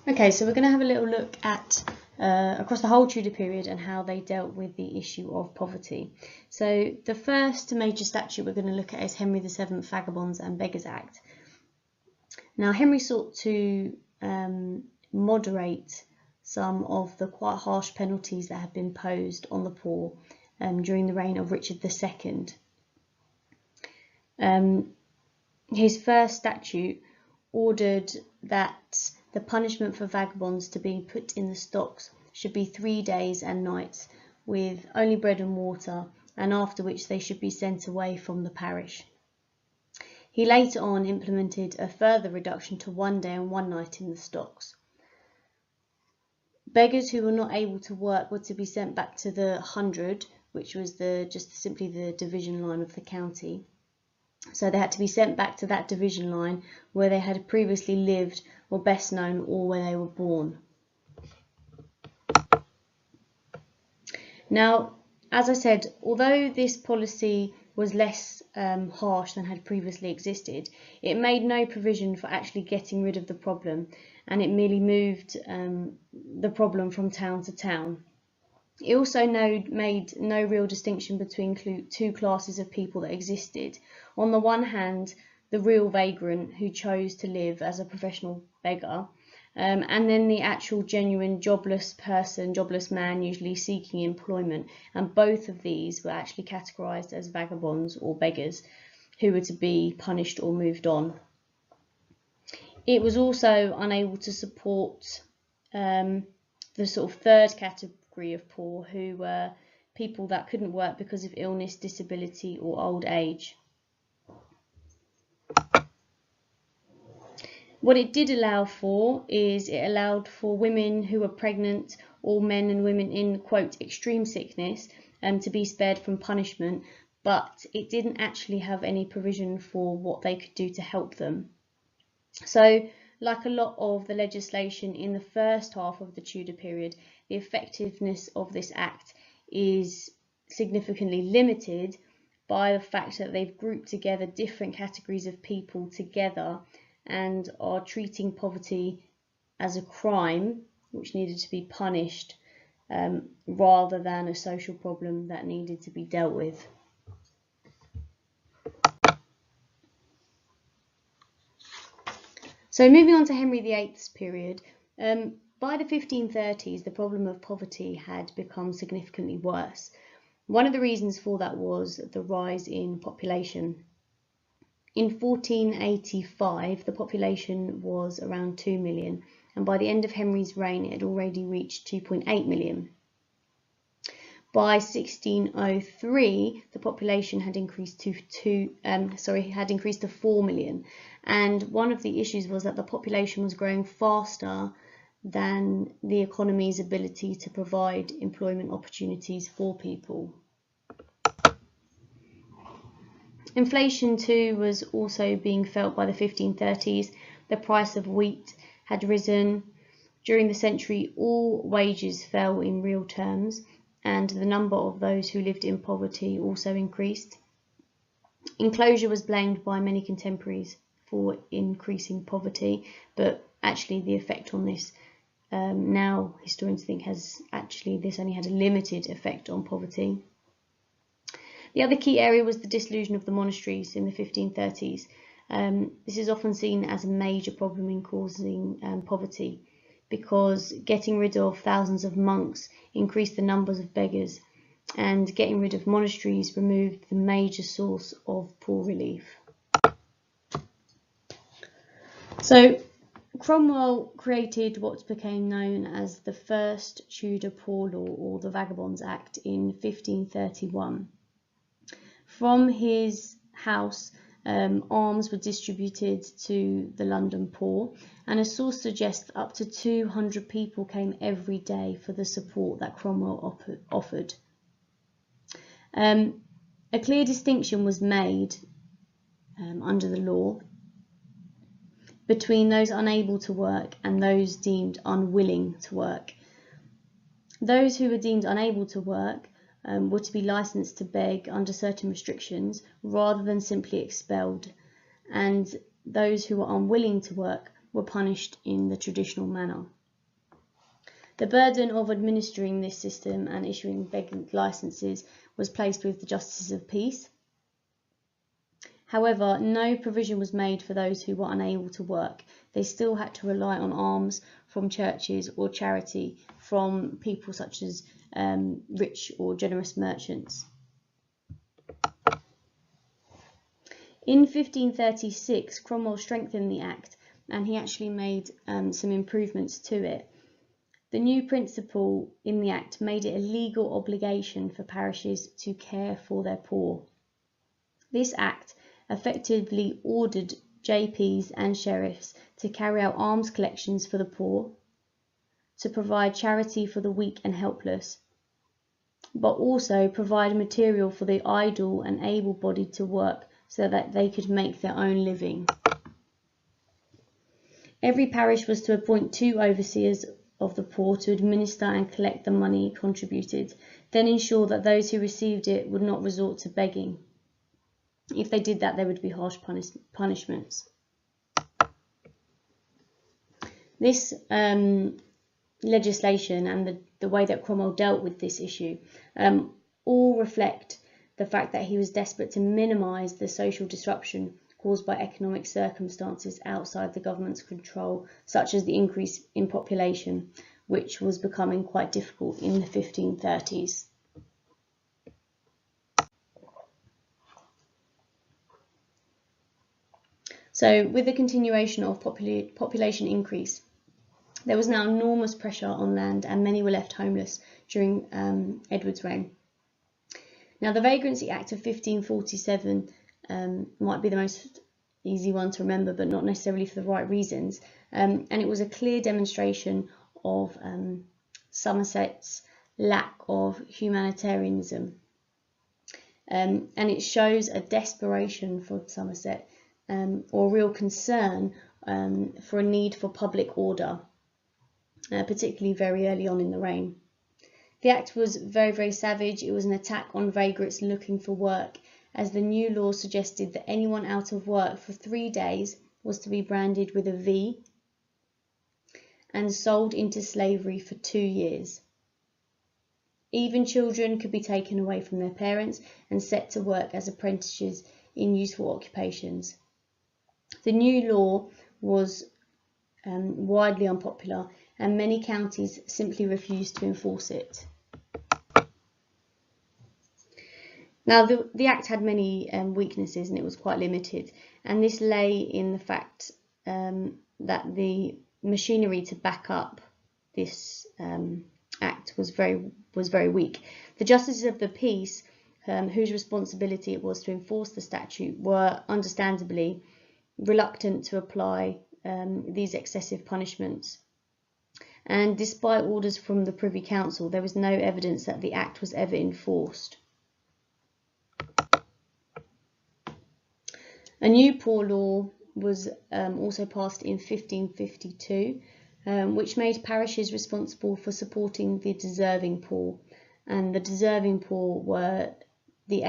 Okay, so we're going to have a little look at across the whole Tudor period and how they dealt with the issue of poverty. So the first major statute we're going to look at is Henry VII Vagabonds and Beggars Act. Now Henry sought to moderate some of the quite harsh penalties that had been posed on the poor during the reign of Richard II. His first statute ordered that the punishment for vagabonds to be put in the stocks should be 3 days and nights with only bread and water, and after which they should be sent away from the parish. He later on implemented a further reduction to 1 day and 1 night in the stocks. Beggars who were not able to work were to be sent back to the 100, which was just simply the division line of the county. So they had to be sent back to that division line where they had previously lived, or best known, or where they were born. Now, as I said, although this policy was less harsh than had previously existed, it made no provision for actually getting rid of the problem, and it merely moved the problem from town to town. It also made no real distinction between two classes of people that existed. On the one hand, the real vagrant who chose to live as a professional beggar, and then the actual genuine jobless person, jobless man, usually seeking employment. And both of these were actually categorised as vagabonds or beggars who were to be punished or moved on. It was also unable to support the sort of third category of poor, who were people that couldn't work because of illness, disability or old age. What it did allow for is it allowed for women who were pregnant or men and women in, quote, extreme sickness to be spared from punishment, but it didn't actually have any provision for what they could do to help them. So, like a lot of the legislation in the first half of the Tudor period, the effectiveness of this act is significantly limited by the fact that they've grouped together different categories of people together and are treating poverty as a crime which needed to be punished rather than a social problem that needed to be dealt with. So moving on to Henry VIII's period, by the 1530s the problem of poverty had become significantly worse. One of the reasons for that was the rise in population. In 1485 the population was around 2 million, and by the end of Henry's reign it had already reached 2.8 million. By 1603 the population had increased to 4 million, and one of the issues was that the population was growing faster than the economy's ability to provide employment opportunities for people. Inflation too was also being felt by the 1530s. The price of wheat had risen. During the century, all wages fell in real terms, and the number of those who lived in poverty also increased. Enclosure was blamed by many contemporaries for increasing poverty, but actually the effect on this, now historians think this only had a limited effect on poverty. The other key area was the dissolution of the monasteries in the 1530s. This is often seen as a major problem in causing poverty, because getting rid of thousands of monks increased the numbers of beggars, and getting rid of monasteries removed the major source of poor relief. So Cromwell created what became known as the first Tudor Poor Law, or the Vagabonds Act, in 1531. From his house, alms were distributed to the London poor, and a source suggests up to 200 people came every day for the support that Cromwell offered. A clear distinction was made under the law between those unable to work and those deemed unwilling to work. Those who were deemed unable to work were to be licensed to beg under certain restrictions rather than simply expelled, and those who were unwilling to work were punished in the traditional manner. The burden of administering this system and issuing begging licences was placed with the Justices of Peace. However, no provision was made for those who were unable to work. They still had to rely on alms from churches or charity from people such as rich or generous merchants. In 1536, Cromwell strengthened the Act, and he actually made some improvements to it. The new principle in the Act made it a legal obligation for parishes to care for their poor. This Act effectively ordered JPs and sheriffs to carry out alms collections for the poor, to provide charity for the weak and helpless, but also provide material for the idle and able-bodied to work so that they could make their own living. Every parish was to appoint 2 overseers of the poor to administer and collect the money contributed, then ensure that those who received it would not resort to begging. If they did that, there would be harsh punishments. This legislation and the way that Cromwell dealt with this issue all reflect the fact that he was desperate to minimise the social disruption caused by economic circumstances outside the government's control, such as the increase in population, which was becoming quite difficult in the 1530s. So, with the continuation of population increase, there was now enormous pressure on land, and many were left homeless during Edward's reign. Now, the Vagrancy Act of 1547 might be the most easy one to remember, but not necessarily for the right reasons. And it was a clear demonstration of Somerset's lack of humanitarianism. And it shows a desperation for Somerset, or real concern for a need for public order, particularly very early on in the reign. The Act was very, very savage. It was an attack on vagrants looking for work, as the new law suggested that anyone out of work for 3 days was to be branded with a V and sold into slavery for 2 years. Even children could be taken away from their parents and set to work as apprentices in useful occupations. The new law was widely unpopular, and many counties simply refused to enforce it. Now, the Act had many weaknesses, and it was quite limited, and this lay in the fact that the machinery to back up this Act was very weak. The Justices of the Peace, whose responsibility it was to enforce the statute, were understandably reluctant to apply these excessive punishments. And despite orders from the Privy Council, there was no evidence that the Act was ever enforced. A new poor law was also passed in 1552, which made parishes responsible for supporting the deserving poor, and the deserving poor were the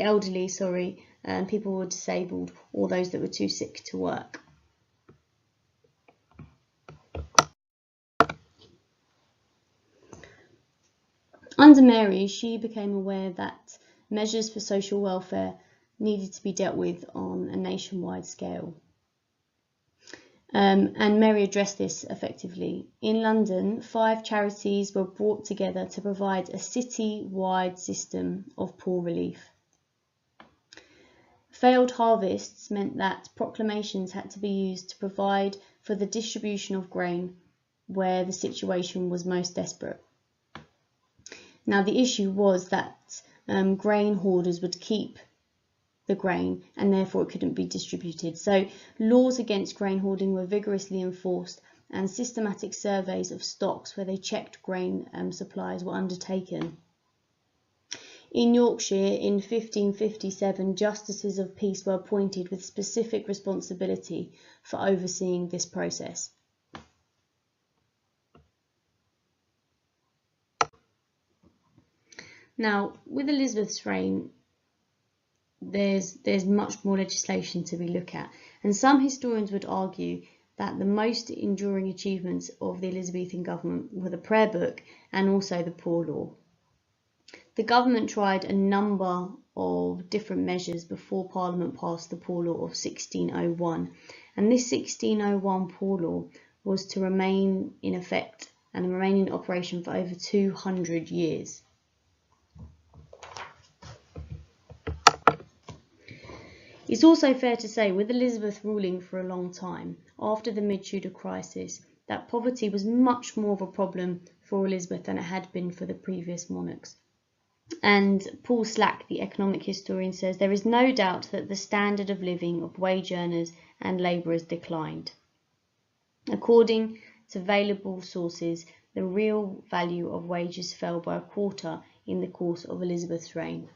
elderly, and people who were disabled, or those that were too sick to work. Under Mary, she became aware that measures for social welfare needed to be dealt with on a nationwide scale. And Mary addressed this effectively. In London, 5 charities were brought together to provide a city-wide system of poor relief. Failed harvests meant that proclamations had to be used to provide for the distribution of grain where the situation was most desperate. Now, the issue was that grain hoarders would keep the grain, and therefore it couldn't be distributed. So laws against grain hoarding were vigorously enforced, and systematic surveys of stocks where they checked grain supplies were undertaken. In Yorkshire, in 1557, Justices of Peace were appointed with specific responsibility for overseeing this process. Now, with Elizabeth's reign, there's much more legislation to be looked at, and some historians would argue that the most enduring achievements of the Elizabethan government were the prayer book and also the poor law. The government tried a number of different measures before Parliament passed the Poor Law of 1601, and this 1601 Poor Law was to remain in effect and remain in operation for over 200 years. It's also fair to say, with Elizabeth ruling for a long time, after the mid-Tudor crisis, that poverty was much more of a problem for Elizabeth than it had been for the previous monarchs. And Paul Slack, the economic historian, says there is no doubt that the standard of living of wage earners and labourers declined. According to available sources, the real value of wages fell by a quarter in the course of Elizabeth's reign.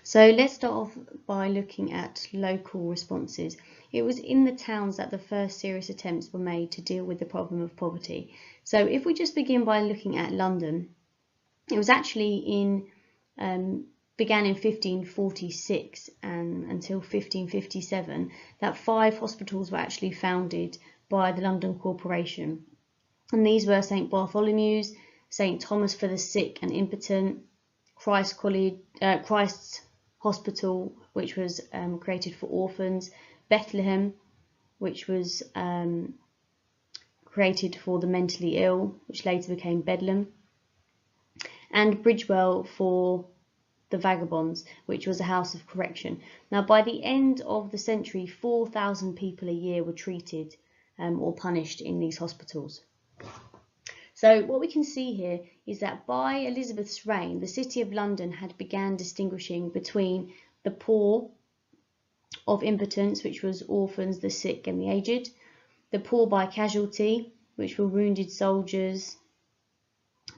So let's start off by looking at local responses. It was in the towns that the first serious attempts were made to deal with the problem of poverty. So if we just begin by looking at London, it was actually began in 1546 and until 1557 that 5 hospitals were actually founded by the London Corporation. And these were St Bartholomew's, St Thomas for the Sick and Impotent, Christ's Hospital, which was created for orphans, Bethlehem, which was created for the mentally ill, which later became Bedlam, and Bridgewell for the Vagabonds, which was a house of correction. Now, by the end of the century, 4,000 people a year were treated or punished in these hospitals. So what we can see here is that by Elizabeth's reign, the City of London had began distinguishing between the poor of impotence, which was orphans, the sick and the aged, the poor by casualty, which were wounded soldiers,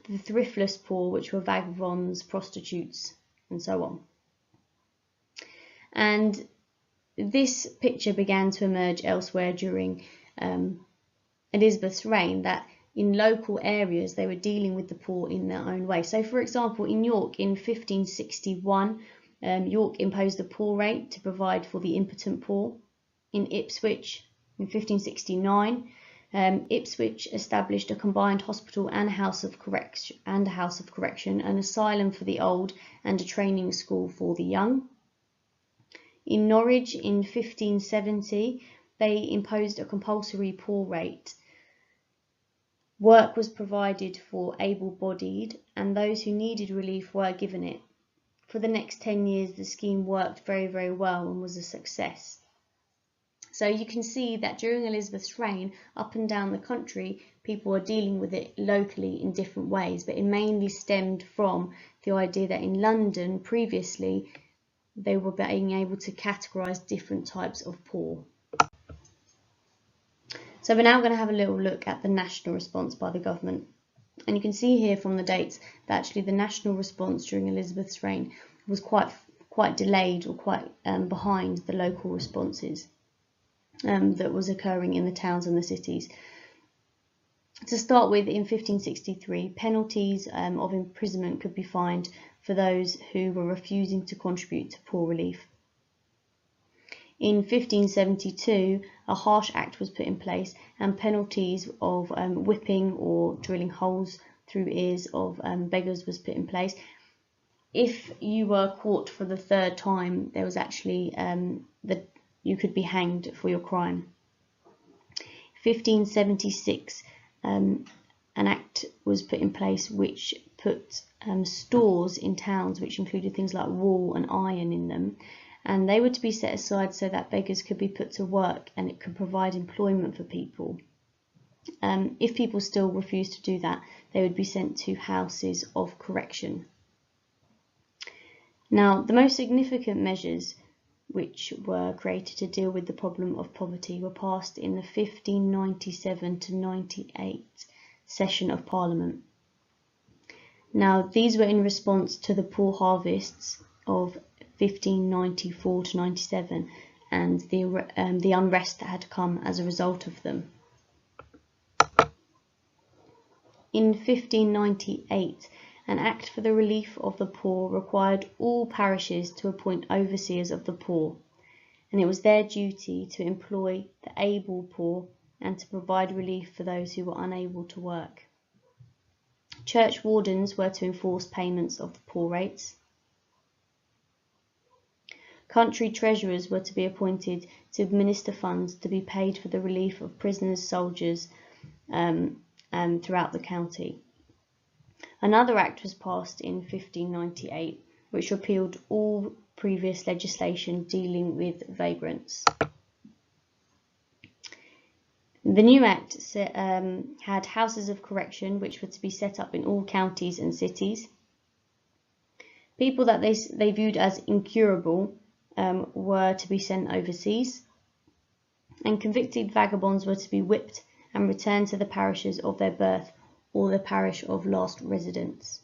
the thriftless poor, which were vagabonds, prostitutes, and so on. And this picture began to emerge elsewhere during Elizabeth's reign, that in local areas they were dealing with the poor in their own way. So for example, in York in 1561, York imposed a poor rate to provide for the impotent poor. In Ipswich in 1569, Ipswich established a combined hospital and a house of correction, an asylum for the old and a training school for the young. In Norwich in 1570, they imposed a compulsory poor rate. Work was provided for able-bodied, and those who needed relief were given it. For the next 10 years, the scheme worked very, very well and was a success. So you can see that during Elizabeth's reign, up and down the country, people were dealing with it locally in different ways, but it mainly stemmed from the idea that in London, previously, they were being able to categorise different types of poor. So we're now going to have a little look at the national response by the government. And you can see here from the dates that actually the national response during Elizabeth's reign was quite delayed or quite behind the local responses that was occurring in the towns and the cities. To start with, in 1563, penalties of imprisonment could be fined for those who were refusing to contribute to poor relief. In 1572, a harsh act was put in place, and penalties of whipping or drilling holes through ears of beggars was put in place. If you were caught for the 3rd time, there was actually that you could be hanged for your crime. 1576, an act was put in place which put stores in towns which included things like wool and iron in them, and they were to be set aside so that beggars could be put to work and it could provide employment for people. If people still refused to do that, they would be sent to houses of correction. Now, the most significant measures which were created to deal with the problem of poverty were passed in the 1597 to 98 session of Parliament. Now, these were in response to the poor harvests of 1594 to 97 and the unrest that had come as a result of them. In 1598, an Act for the Relief of the Poor required all parishes to appoint overseers of the poor, and it was their duty to employ the able poor and to provide relief for those who were unable to work. Church wardens were to enforce payments of the poor rates. Country treasurers were to be appointed to administer funds to be paid for the relief of prisoners, soldiers, and throughout the county. Another act was passed in 1598, which repealed all previous legislation dealing with vagrants. The new act had houses of correction, which were to be set up in all counties and cities. People that they viewed as incurable were to be sent overseas, and convicted vagabonds were to be whipped and returned to the parishes of their birth or the parish of last residence.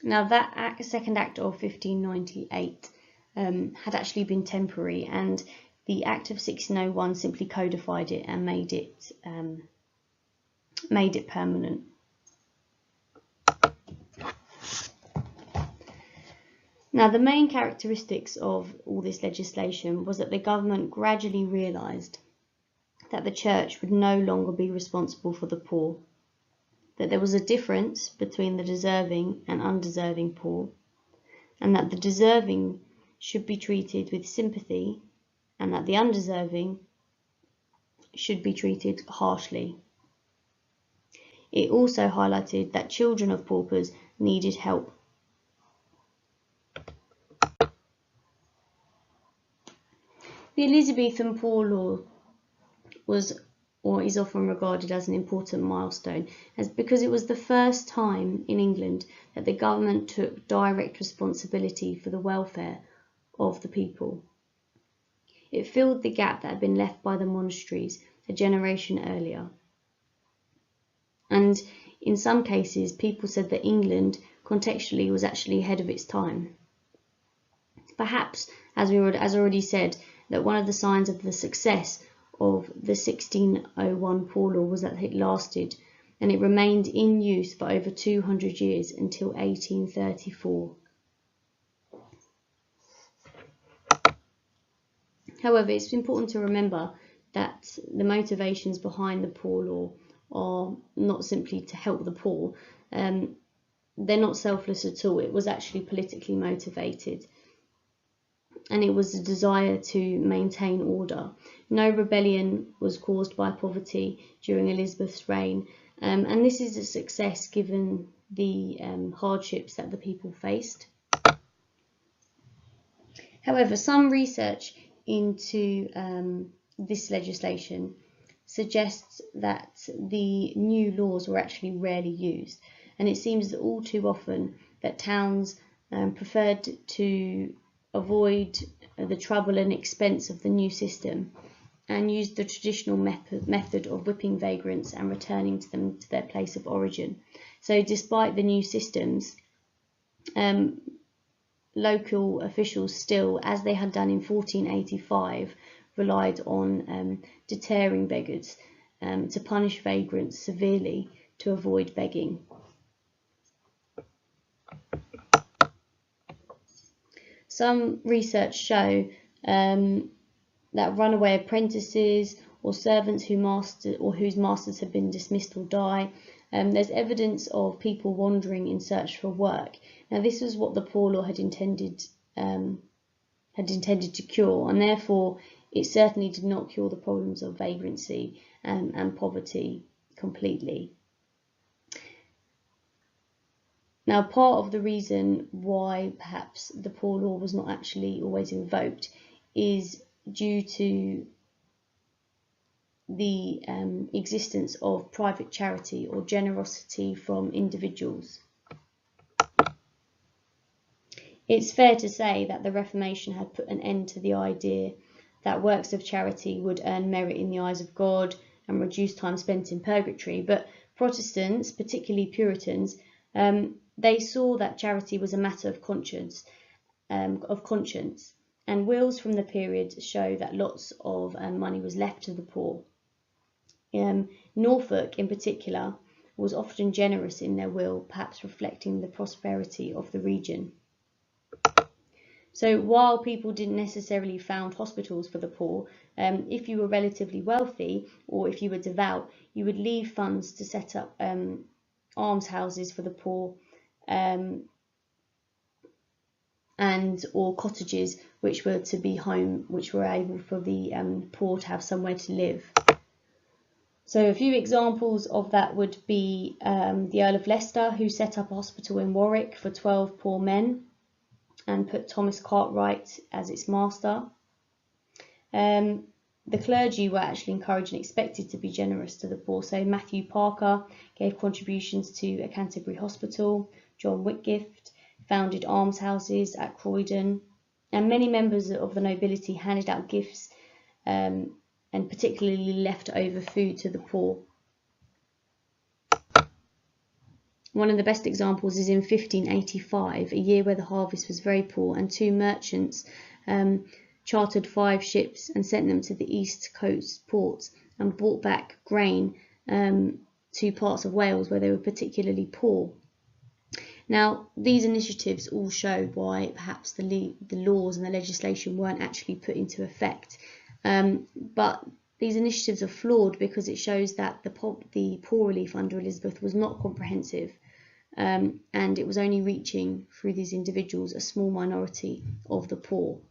Now that second act of 1598 had actually been temporary, and the Act of 1601 simply codified it and made it permanent. Now, the main characteristics of all this legislation was that the government gradually realised that the church would no longer be responsible for the poor, that there was a difference between the deserving and undeserving poor, and that the deserving should be treated with sympathy and that the undeserving should be treated harshly. It also highlighted that children of paupers needed help. The Elizabethan Poor Law is often regarded as an important milestone, because it was the first time in England that the government took direct responsibility for the welfare of the people. It filled the gap that had been left by the monasteries a generation earlier. And in some cases, people said that England, contextually, was actually ahead of its time. Perhaps, as already said, that one of the signs of the success of the 1601 Poor Law was that it lasted, and it remained in use for over 200 years until 1834. However, it's important to remember that the motivations behind the Poor Law are not simply to help the poor. They're not selfless at all. It was actually politically motivated, and it was a desire to maintain order. No rebellion was caused by poverty during Elizabeth's reign, and this is a success given the hardships that the people faced. However, some research into this legislation suggests that the new laws were actually rarely used, and it seems that all too often that towns preferred to avoid the trouble and expense of the new system and used the traditional method of whipping vagrants and returning them to their place of origin. So despite the new systems, local officials still, as they had done in 1485, relied on deterring beggars to punish vagrants severely to avoid begging. Some research show that runaway apprentices or servants whose masters have been dismissed or die, there's evidence of people wandering in search for work. Now, this was what the Poor Law had intended to cure, and therefore it certainly did not cure the problems of vagrancy and poverty completely. Now, part of the reason why perhaps the Poor Law was not actually always invoked is due to the existence of private charity or generosity from individuals. It's fair to say that the Reformation had put an end to the idea that works of charity would earn merit in the eyes of God and reduce time spent in purgatory, but Protestants, particularly Puritans, they saw that charity was a matter of conscience, and wills from the period show that lots of money was left to the poor. Norfolk, in particular, was often generous in their will, perhaps reflecting the prosperity of the region. So while people didn't necessarily found hospitals for the poor, if you were relatively wealthy or if you were devout, you would leave funds to set up almshouses for the poor, and or cottages which were to be home, which were able for the poor to have somewhere to live. So a few examples of that would be the Earl of Leicester, who set up a hospital in Warwick for 12 poor men and put Thomas Cartwright as its master. The clergy were actually encouraged and expected to be generous to the poor. So Matthew Parker gave contributions to a Canterbury hospital. John Whitgift founded almshouses at Croydon. And many members of the nobility handed out gifts and particularly leftover food to the poor. One of the best examples is in 1585, a year where the harvest was very poor, and two merchants chartered 5 ships and sent them to the East Coast ports and brought back grain to parts of Wales where they were particularly poor. Now, these initiatives all show why perhaps the laws and the legislation weren't actually put into effect. But these initiatives are flawed because it shows that the poor relief under Elizabeth was not comprehensive, and it was only reaching through these individuals a small minority of the poor.